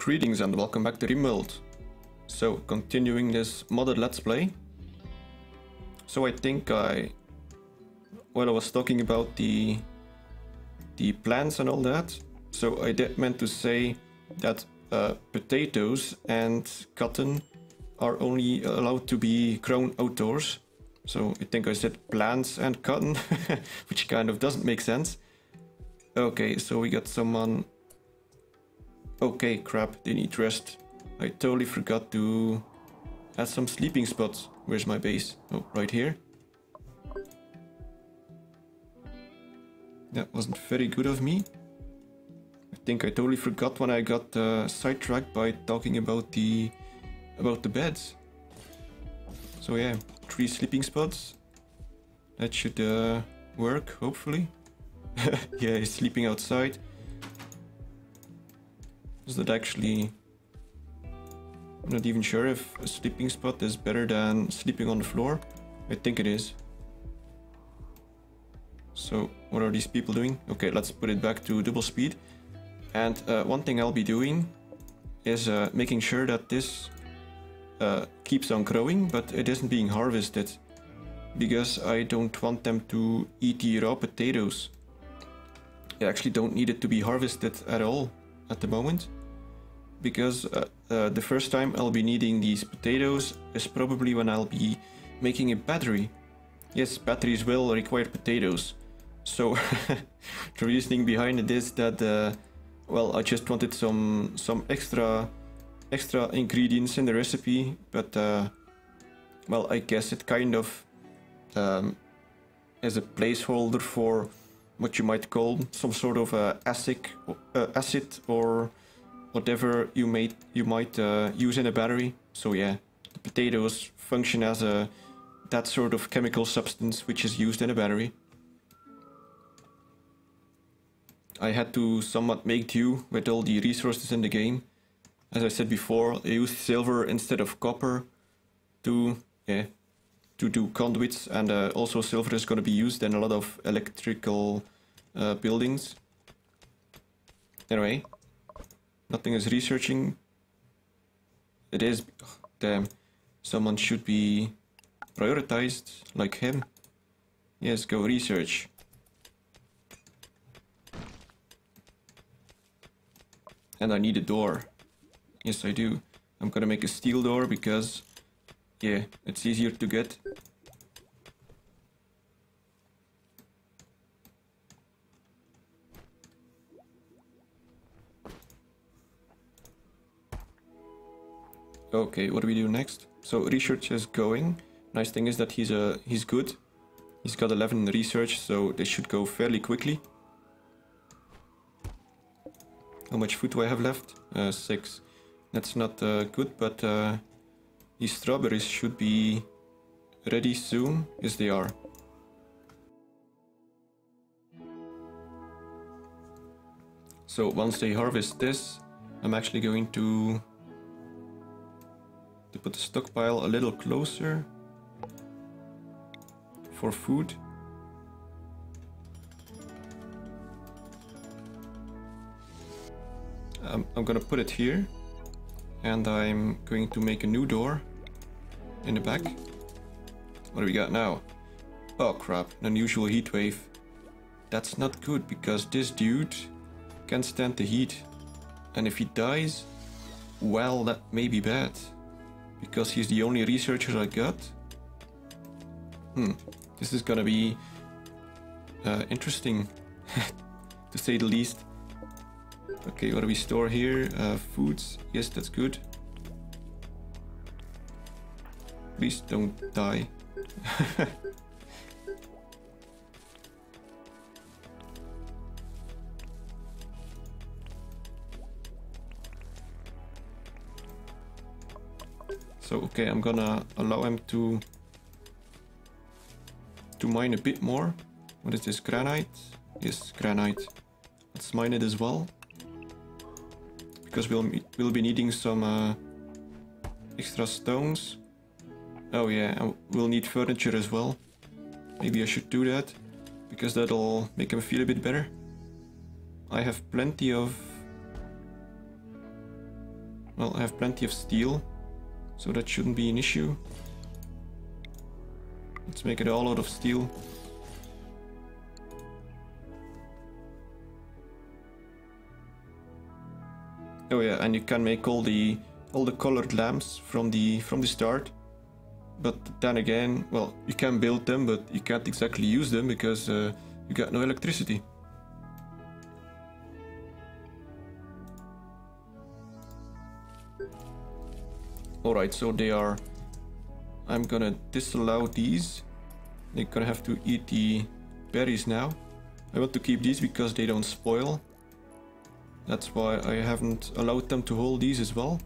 Greetings and welcome back to Rimworld. So, continuing this modded let's play. So I think I was talking about the plants and all that. So I did meant to say that potatoes and cotton are only allowed to be grown outdoors. So I think I said plants and cotton, which kind of doesn't make sense. Okay, so we got someone. Okay, crap, they need rest. I totally forgot to add some sleeping spots. Where's my base? Oh, right here. That wasn't very good of me. I think I totally forgot when I got sidetracked by talking about the beds. So yeah, 3 sleeping spots. That should work, hopefully. Yeah, he's sleeping outside. Is that actually... I'm not even sure if a sleeping spot is better than sleeping on the floor. I think it is. So, what are these people doing? Okay, let's put it back to double speed. And one thing I'll be doing is making sure that this keeps on growing, but it isn't being harvested. Because I don't want them to eat the raw potatoes. I actually don't need it to be harvested at all at the moment. Because the first time I'll be needing these potatoes is probably when I'll be making a battery. Yes, batteries will require potatoes. So the reasoning behind it is that well, I just wanted some extra ingredients in the recipe, but well, I guess it kind of is a placeholder for what you might call some sort of acid or whatever you might use in a battery. So yeah, the potatoes function as that sort of chemical substance which is used in a battery. I had to somewhat make do with all the resources in the game. As I said before, I used silver instead of copper to do conduits, and also silver is going to be used in a lot of electrical buildings. Anyway. Nothing is researching. It is... Oh, damn. Someone should be prioritized, like him. Yes, go research. And I need a door. Yes, I do. I'm gonna make a steel door because... yeah, it's easier to get. Okay, what do we do next? So research is going. Nice thing is that he's good. He's got 11 in research, so they should go fairly quickly. How much food do I have left? 6. That's not good, but these strawberries should be ready soon. Yes, they are. So once they harvest this, I'm actually going to put the stockpile a little closer for food. I'm gonna put it here, and I'm going to make a new door in the back. What do we got now? Oh crap, an unusual heat wave. That's not good because this dude can't stand the heat, and if he dies, well, that may be bad. Because he's the only researcher I got. This is gonna be interesting, to say the least. Okay, what do we store here? Foods. Yes, that's good. Please don't die. So, okay, I'm gonna allow him to mine a bit more. What is this, granite? Yes, granite. Let's mine it as well. Because we'll be needing some extra stones. Oh yeah, and we'll need furniture as well. Maybe I should do that, because that'll make him feel a bit better. I have plenty of Well, I have plenty of steel, so that shouldn't be an issue. Let's make it all out of steel. Oh yeah, and you can make all the colored lamps from the start. But then again, well, you can build them, but you can't exactly use them because you got no electricity. Alright, so they are... I'm gonna disallow these. They're gonna have to eat the berries now. I want to keep these because they don't spoil. That's why I haven't allowed them to hold these as well.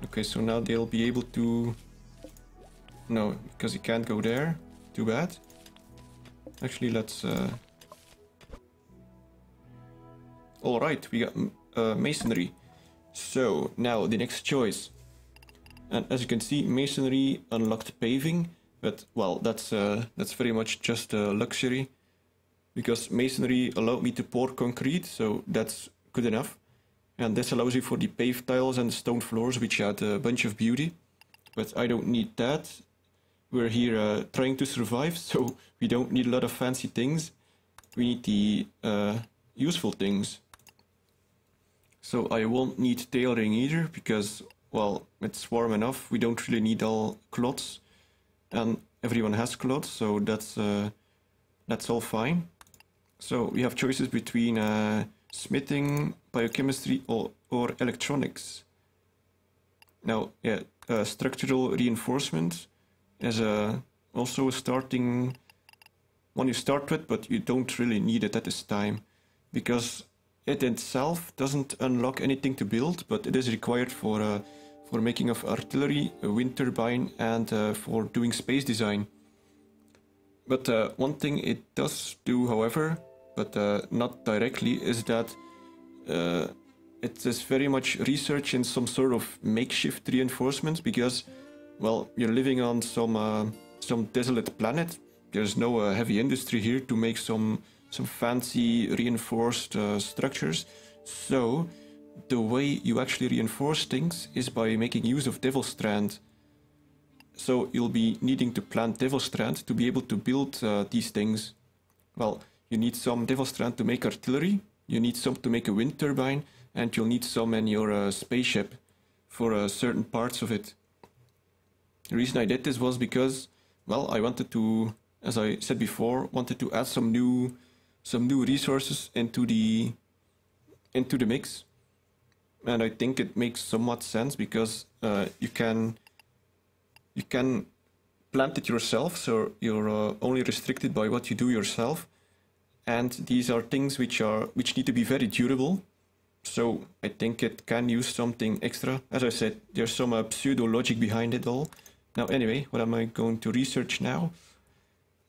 Okay, so now they'll be able to... No, because you can't go there. Too bad. Actually, let's... Alright, we got masonry. So, now the next choice. And as you can see, masonry unlocked paving. But, well, that's very much just a luxury. Because masonry allowed me to pour concrete, so that's good enough. And this allows you for the paved tiles and the stone floors, which add a bunch of beauty. But I don't need that. We're here trying to survive, so we don't need a lot of fancy things. We need the useful things. So I won't need tailoring either, because, well, it's warm enough. We don't really need all cloths. And everyone has cloths, so that's all fine. So we have choices between smithing, biochemistry, or electronics. Now, yeah, structural reinforcement is also a starting one you start with, but you don't really need it at this time, because it itself doesn't unlock anything to build, but it is required for making of artillery, a wind turbine, and for doing space design. But one thing it does do, however, but not directly, is that it is very much research in some sort of makeshift reinforcements, because, well, you're living on some desolate planet. There's no heavy industry here to make some fancy reinforced structures. So the way you actually reinforce things is by making use of Devil Strand. So you'll be needing to plant Devil Strand to be able to build these things. Well, you need some Devil Strand to make artillery, you need some to make a wind turbine, and you'll need some in your spaceship for certain parts of it. The reason I did this was because, well, I wanted to, as I said before, wanted to add some new resources into the mix. And I think it makes somewhat sense, because you can plant it yourself, so you're only restricted by what you do yourself. And these are things which need to be very durable. So I think it can use something extra. As I said, there's some pseudo logic behind it all. Now anyway, what am I going to research now?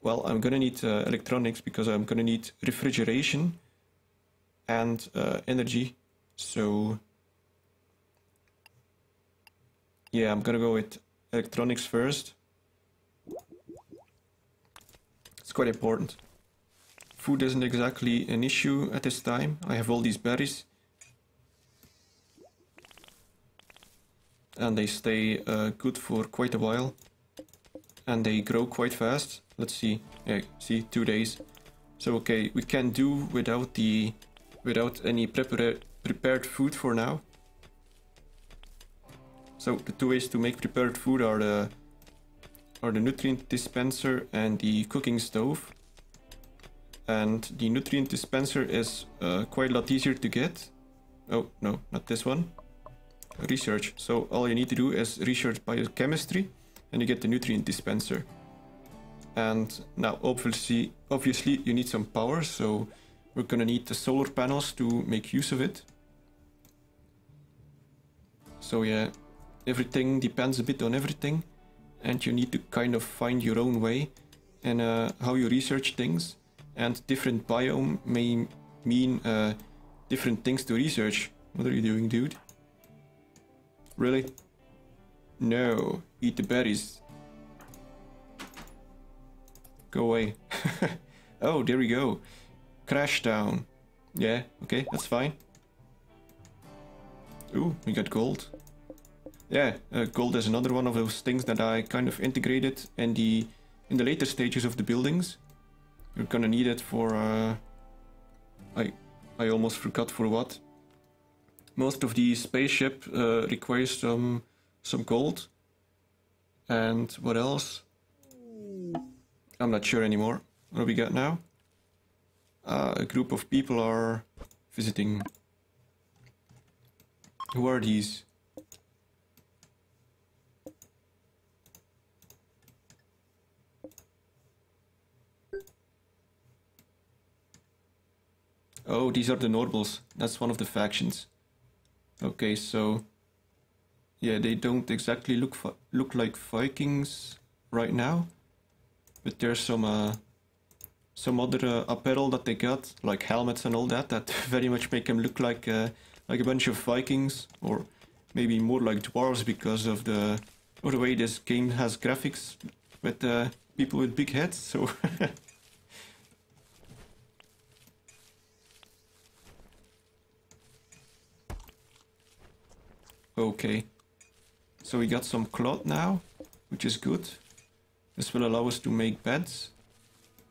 Well, I'm gonna need electronics, because I'm gonna need refrigeration and energy. So yeah, I'm gonna go with electronics first. It's quite important. Food isn't exactly an issue at this time. I have all these berries. And they stay good for quite a while. And they grow quite fast. Let's see. Yeah, see, 2 days. So okay, we can do without any prepared food for now. So the 2 ways to make prepared food are the nutrient dispenser and the cooking stove. And the nutrient dispenser is quite a lot easier to get. Oh no, not this one. Research. So all you need to do is research biochemistry, and you get the nutrient dispenser. And now obviously you need some power, so we're gonna need the solar panels to make use of it. So yeah, everything depends a bit on everything, and you need to kind of find your own way in how you research things. And different biome may mean different things to research. What are you doing, dude? Really? No, eat the berries. Go away. Oh, there we go. Crash down. Yeah, okay, that's fine. Ooh, we got gold. Yeah, gold is another one of those things that I kind of integrated in the later stages of the buildings. You're gonna need it for I almost forgot for what. Most of the spaceship requires some gold. And what else? I'm not sure anymore. What do we got now? A group of people are visiting. Who are these? Oh, these are the Nobles. That's one of the factions. Okay, so yeah, they don't exactly look like Vikings right now, but there's some other apparel that they got, like helmets and all that, that very much make them look like a bunch of Vikings, or maybe more like dwarves because of the way this game has graphics with people with big heads. So. Okay, so we got some cloth now, which is good. This will allow us to make beds,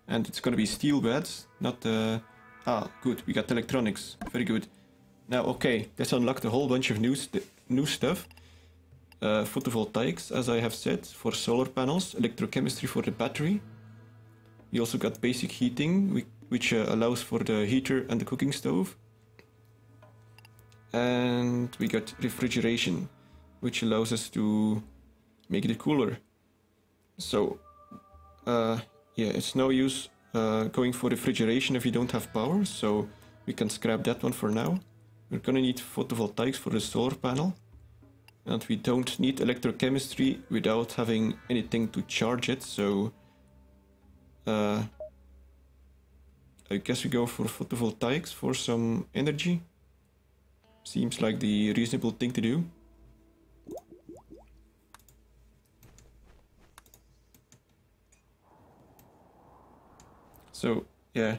and it's gonna be steel beds, not good, we got electronics, very good. Now, okay, this unlocked a whole bunch of new stuff. Photovoltaics, as I have said, for solar panels, electrochemistry for the battery. We also got basic heating, which allows for the heater and the cooking stove. And we got refrigeration, which allows us to make it cooler. So, yeah, it's no use going for refrigeration if you don't have power, so we can scrap that one for now. We're gonna need photovoltaics for the solar panel, and we don't need electrochemistry without having anything to charge it, so I guess we go for photovoltaics for some energy. Seems like the reasonable thing to do. So, yeah,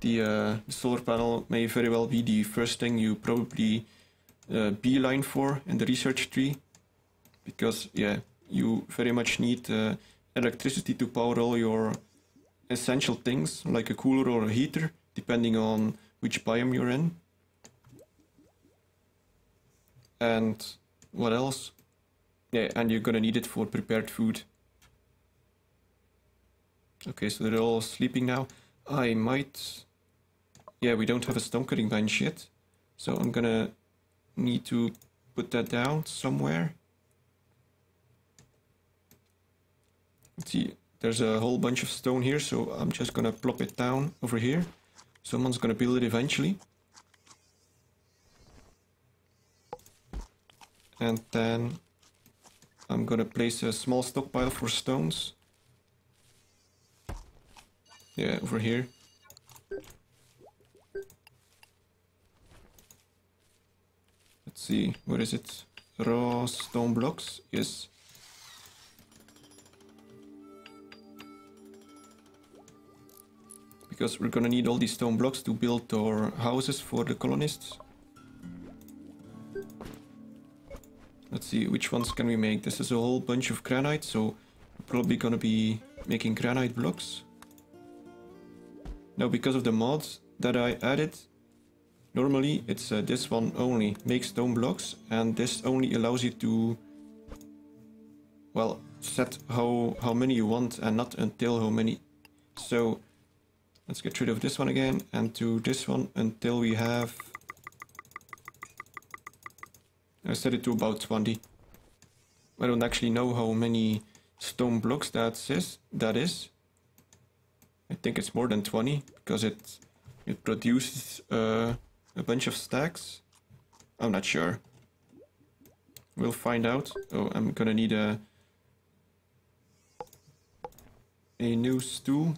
the solar panel may very well be the first thing you probably beeline for in the research tree. Because, yeah, you very much need electricity to power all your essential things, like a cooler or a heater, depending on which biome you're in. And what else? Yeah, and you're gonna need it for prepared food. Okay, so they're all sleeping now. I might... Yeah, we don't have a stone cutting bench yet. So I'm gonna need to put that down somewhere. Let's see, there's a whole bunch of stone here, so I'm just gonna plop it down over here. Someone's gonna build it eventually. And then I'm gonna place a small stockpile for stones. Yeah, over here. Let's see, where is it? Raw stone blocks, yes. Because we're gonna need all these stone blocks to build our houses for the colonists. Let's see, which ones can we make? This is a whole bunch of granite, so we're probably gonna be making granite blocks. Now, because of the mods that I added, normally it's this one only, make stone blocks, and this only allows you to, well, set how many you want and not until how many. So let's get rid of this one again and do this one until we have... I set it to about 20. I don't actually know how many stone blocks that is. I think it's more than 20 because it produces a bunch of stacks. I'm not sure. We'll find out. Oh, I'm gonna need a new stool.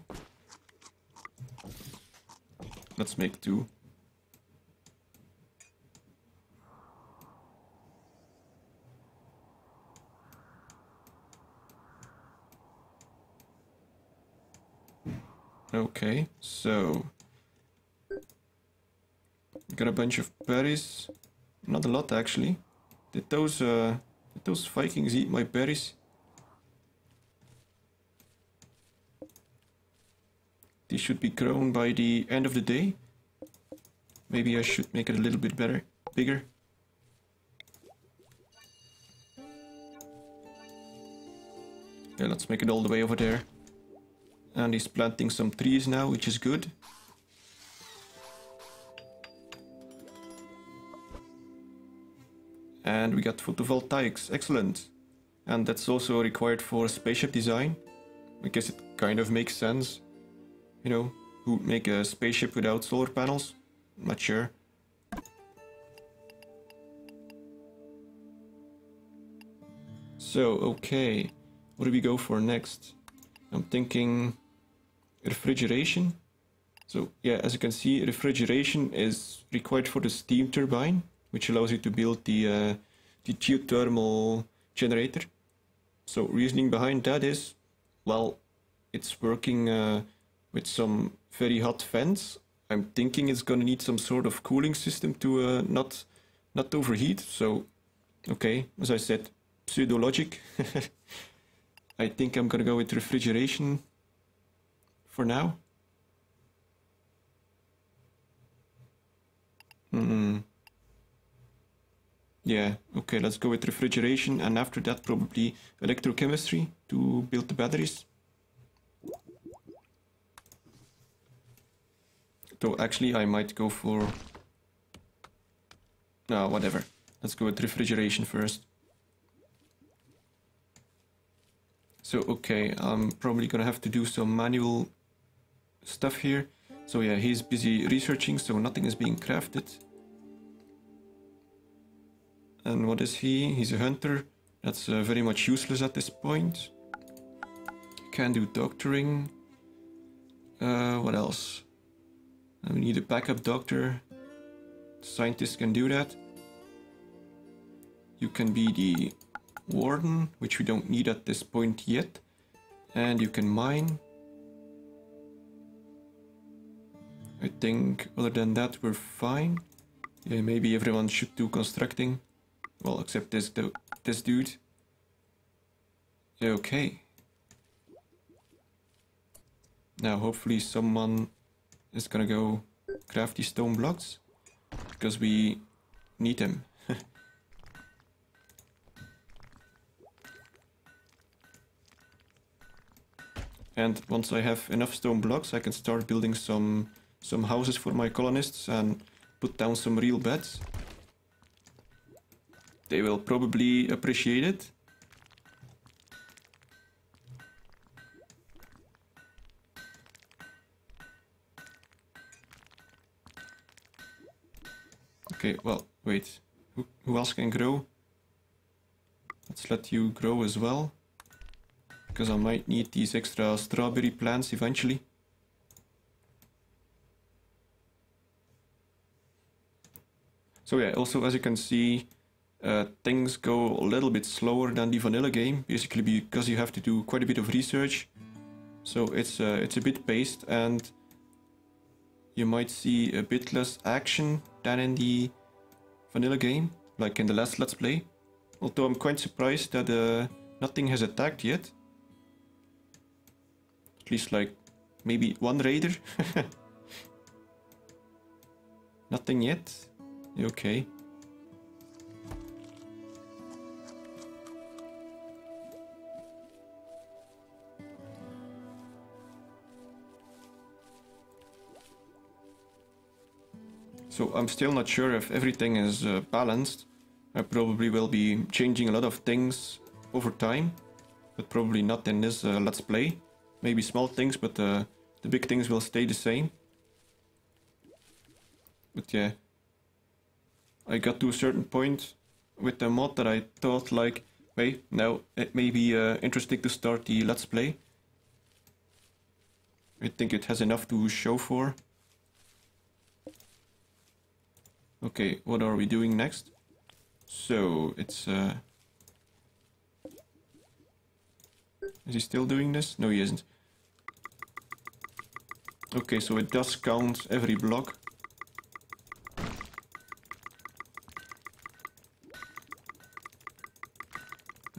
Let's make 2. Okay, so Got a bunch of berries. Not a lot actually. Did those Vikings eat my berries? These should be grown by the end of the day. Maybe I should make it a little bit bigger. Yeah, let's make it all the way over there. And he's planting some trees now, which is good. And we got photovoltaics, excellent. And that's also required for spaceship design. I guess it kind of makes sense. You know, who would make a spaceship without solar panels? I'm not sure. So, okay. What do we go for next? I'm thinking refrigeration. So, yeah, as you can see, refrigeration is required for the steam turbine, which allows you to build the geothermal generator. So, reasoning behind that is, well, it's working with some very hot vents. I'm thinking it's gonna need some sort of cooling system to not overheat. So, okay, as I said, pseudo logic. I think I'm gonna go with refrigeration for now. Yeah, okay, let's go with refrigeration, and after that probably electrochemistry to build the batteries. So actually I might go for... No, whatever. Let's go with refrigeration first. So, okay, I'm probably gonna have to do some manual stuff here. So yeah, he's busy researching, so nothing is being crafted. And what is he? He's a hunter. That's very much useless at this point. Can do doctoring. What else? We need a backup doctor. Scientists can do that. You can be the warden, which we don't need at this point yet. And you can mine. I think other than that we're fine. Yeah, maybe everyone should do constructing. Well, except this dude. Yeah, okay. Now hopefully someone is gonna go craft these stone blocks, because we need them. And once I have enough stone blocks, I can start building some houses for my colonists and put down some real beds. They will probably appreciate it. Okay, well, wait. Who else can grow? Let's let you grow as well. Because I might need these extra strawberry plants eventually. So yeah, also as you can see, things go a little bit slower than the vanilla game, basically because you have to do quite a bit of research. So it's a bit paced, and you might see a bit less action than in the vanilla game, like in the last Let's Play. Although I'm quite surprised that nothing has attacked yet. At least like maybe one raider. Nothing yet? Okay. So I'm still not sure if everything is balanced. I probably will be changing a lot of things over time, but probably not in this Let's Play. Maybe small things, but the big things will stay the same. But yeah, I got to a certain point with the mod that I thought like, hey, now it may be interesting to start the Let's Play. I think it has enough to show for. Okay, what are we doing next? So, it's... Is he still doing this? No, he isn't. Okay, so it does count every block.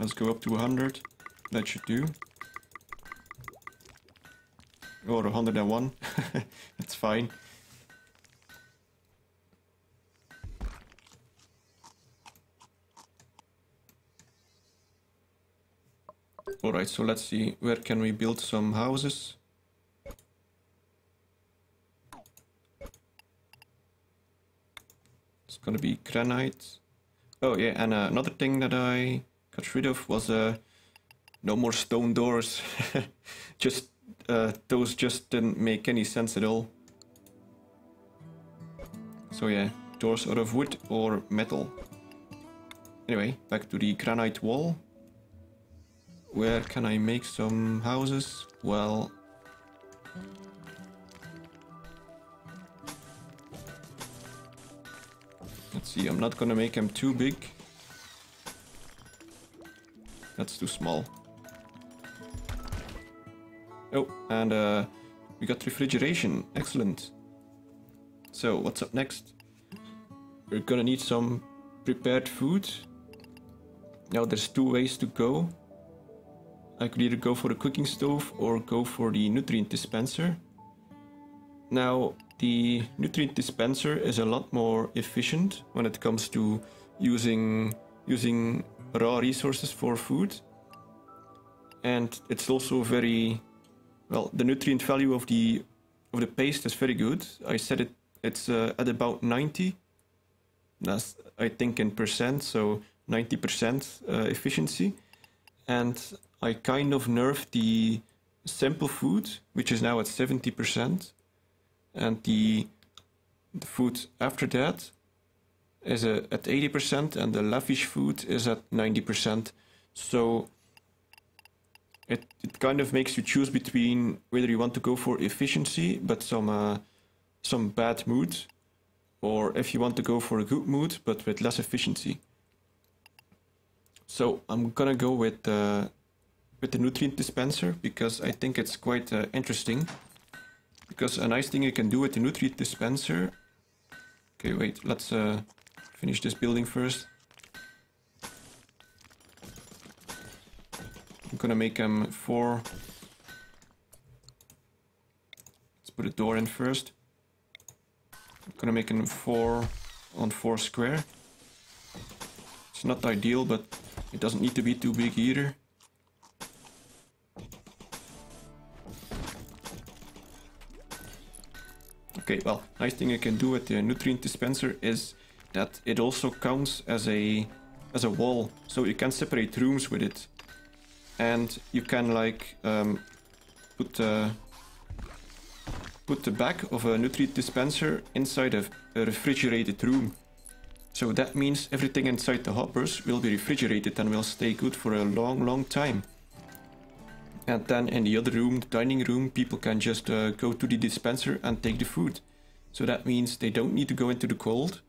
let's go up to 100. That should do. Or 101. It's fine. Alright, so let's see, where can we build some houses? It's gonna be granite. Oh yeah, and another thing that I got rid of was no more stone doors. Just those just didn't make any sense at all. So yeah, doors out of wood or metal. Anyway, back to the granite wall. Where can I make some houses? Well, let's see, I'm not gonna make them too big. That's too small. Oh, and we got refrigeration. Excellent. So, what's up next? We're gonna need some prepared food. Now, there's two ways to go. I could either go for the cooking stove or go for the nutrient dispenser. Now, the nutrient dispenser is a lot more efficient when it comes to using raw resources for food. And it's also very, well, the nutrient value of the paste is very good. I said it's at about 90. That's, I think, in percent, so 90% efficiency. And I kind of nerfed the simple food, which is now at 70%. And the food after that is at 80%, and the lavish food is at 90%. So it kind of makes you choose between whether you want to go for efficiency but some bad mood, or if you want to go for a good mood but with less efficiency. So I'm gonna go with the nutrient dispenser because I think it's quite interesting. Because a nice thing you can do with the nutrient dispenser... Okay, wait, let's finish this building first. I'm gonna make them 4. Let's put a door in first. I'm gonna make them 4 on 4 square. It's not ideal, but it doesn't need to be too big either. Okay, well, nice thing you can do with the nutrient dispenser is that it also counts as a wall, so you can separate rooms with it, and you can like put the back of a nutrient dispenser inside a refrigerated room. So that means everything inside the hoppers will be refrigerated and will stay good for a long time. And then in the other room, the dining room, people can just go to the dispenser and take the food. So that means they don't need to go into the cold,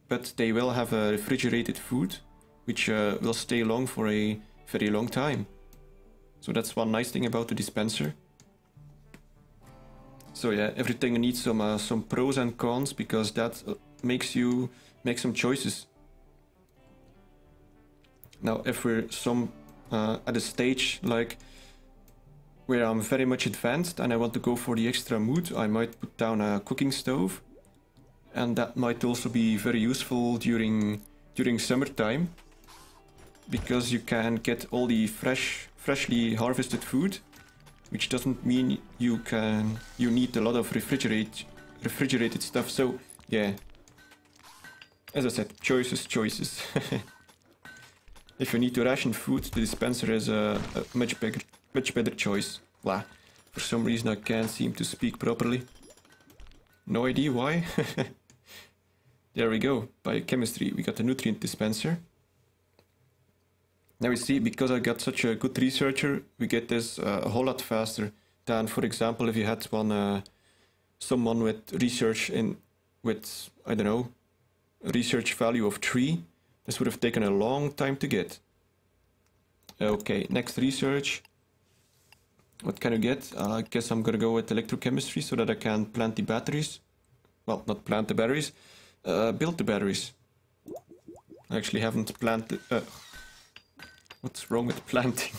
but they will have a refrigerated food, which will stay long for a very long time. So that's one nice thing about the dispenser. So yeah, everything needs some pros and cons, because that makes you make some choices. Now, if we're at a stage like where I'm very much advanced and I want to go for the extra mood, I might put down a cooking stove, and that might also be very useful during summertime, because you can get all the freshly harvested food, which doesn't mean you need a lot of refrigerated stuff. So yeah, as I said, choices. If you need to ration food, the dispenser is a much better choice. Wow, for some reason I can't seem to speak properly. No idea why. There we go, biochemistry, we got the nutrient dispenser. Now we see, because I got such a good researcher, we get this a whole lot faster than, for example, if you had someone with research with, I don't know, a research value of 3. This would have taken a long time to get. Okay, next research. What can you get? I guess I'm gonna go with electrochemistry so that I can plant the batteries. Well, not plant the batteries, build the batteries. I actually haven't What's wrong with planting?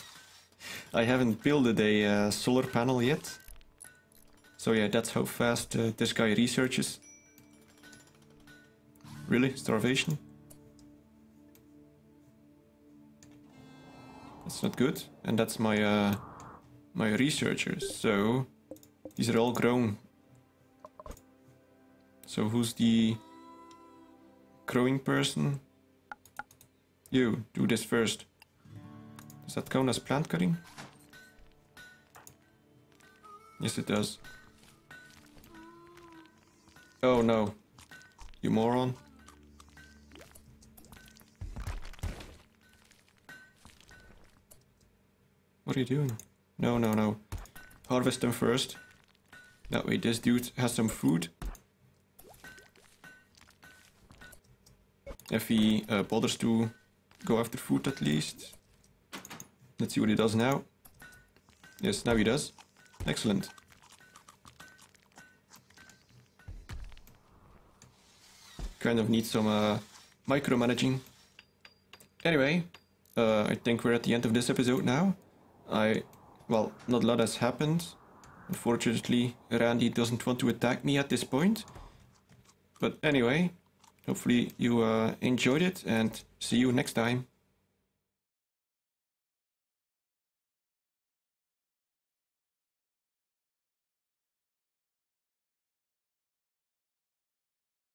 I haven't built a solar panel yet. So yeah, that's how fast this guy researches. Really? Starvation? That's not good. And that's my my researchers. So these are all grown. So who's the growing person? You, do this first. Does that count as plant cutting? Yes, it does. Oh no, you moron. What are you doing? No, no, no. Harvest them first. That way this dude has some food. If he bothers to go after food at least. Let's see what he does now. Yes, now he does. Excellent. Kind of need some micromanaging. Anyway, I think we're at the end of this episode now. Well, not a lot has happened. Unfortunately, Randy doesn't want to attack me at this point. But anyway, hopefully you enjoyed it and see you next time.